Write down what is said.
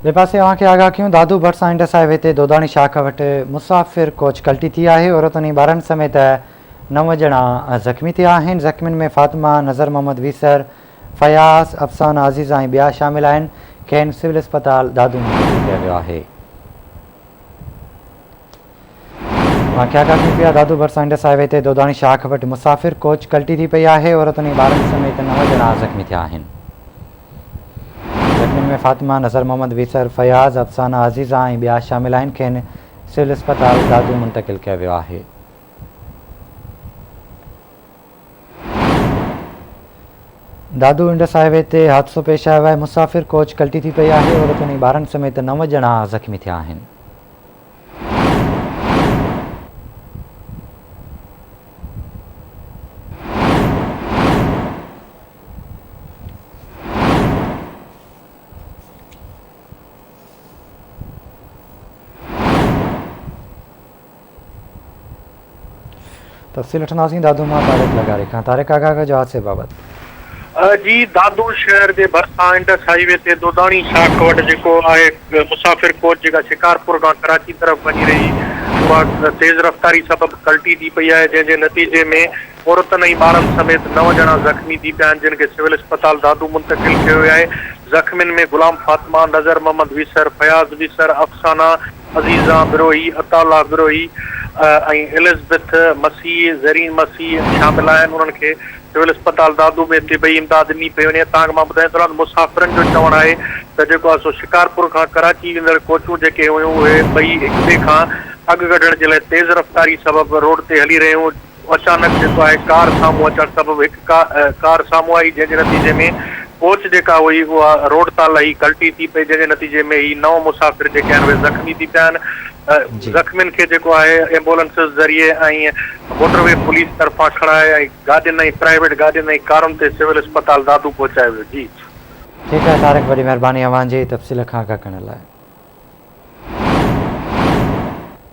ॿिए पासे अव्हांखे आगाह कयूं दादू भरिसां इंडस हाईवे ते दोदाणी शाख वटि मुसाफ़िर कोच कल्टी थी आहे। औरतुनि ॿारनि समेत 9 ॼणा ज़ख़्मी थिया आहिनि। ज़ख़्मियुनि में फातिमा, नज़र मोहम्मद वीसर, फयाज़, अफ़साना अज़ीज़ा ऐं ॿिया शामिल आहिनि। खेनि सिविल अस्पताल दादू मुंतक़िल कयो वियो आहे। अव्हांखे आगाह कयूं पिया दादू भरिसां इंडस हाईवे ते दोदाणी शाख वटि मुसाफ़िर कोच कल्टी थी पई आहे। औरतुनि ॿारनि समेत 9 ॼणा ज़ख़्मी थिया आहिनि। ज़ख़्मियुनि में फातिमा, नज़र मोहम्मद वीसर, फयाज़, अफ़साना अज़ीज़ा ऐं ॿिया शामिल आहिनि। खेनि सिविल अस्पताल दादू मुंतक़िल कयो वियो आहे। दादू इंडस हाईवे ते हादसो पेश आयो आहे। मुसाफ़िर कोच कल्टी थी पई आहे। औरतुनि ॿारनि समेत 9 ॼणा ज़ख़्मी थिया आहिनि। तफ़सील वठंदासीं दादू मां तारिक लगारे खां। तारिक आगाह कजो हादसे बाबति। जी दादू शहर के भरिसां इंडस हाईवे ते दोदाणी शाख वटि जेको आहे मुसाफ़िर कोच जेका शिकारपुर खां कराची तरफ़ वञी रही उहा तेज़ रफ़्तारी सबबि कल्टी थी पई आहे, जंहिंजे नतीजे में औरतुनि ऐं ॿारनि समेत 9 ॼणा ज़ख़्मी थी पिया आहिनि, जिन खे सिविल अस्पताल दादू मुंतक़िल कयो वियो आहे। ज़ख़्मियुनि में गुलाम फातिमा, नज़र मोहम्मद वीसर, फयाज़ वीसर, अफ़साना अज़ीज़ा बिरोही, अताला बिरोही ऐं एलिज़ाबेथ मसीह, ज़रीन मसीह शामिल आहिनि। उन्हनि खे सिविल अस्पताल दादू में तिबई इमदाद ॾिनी पई वञे। तव्हांखे मां ॿुधायां थो मुसाफ़िरनि जो चवणु आहे त जेको आहे सो शिकारपुर खां कराची वेंदड़ कोचूं जेके हुयूं उहे ॿई हिक ॿिए खां अॻु कढण जे लाइ तेज़ रफ़्तारी सबबि रोड ते हली रहियूं। अचानक जेको आहे कार साम्हूं अचणु सबबि हिकु कार साम्हूं आई, जंहिंजे नतीजे में कोच जेका हुई उहा रोड तां लही कल्टी थी पई, जंहिंजे नतीजे में ही 9 मुसाफ़िर जेके आहिनि उहे ज़ख़्मी थी पिया आहिनि। ज़ख़्मियुनि खे जेको आहे एम्बुलेंस ज़रिए ऐं मोटरवे पुलिस तरफ़ां खणाए ऐं गाॾियुनि ऐं प्राइवेट गाॾियुनि ऐं कारुनि ते सिविल अस्पताल दादू पहुचायो वियो। जी ठीकु आहे तारिक, वॾी महिरबानी अव्हांजी तफ़सील खां आगाह करण लाइ।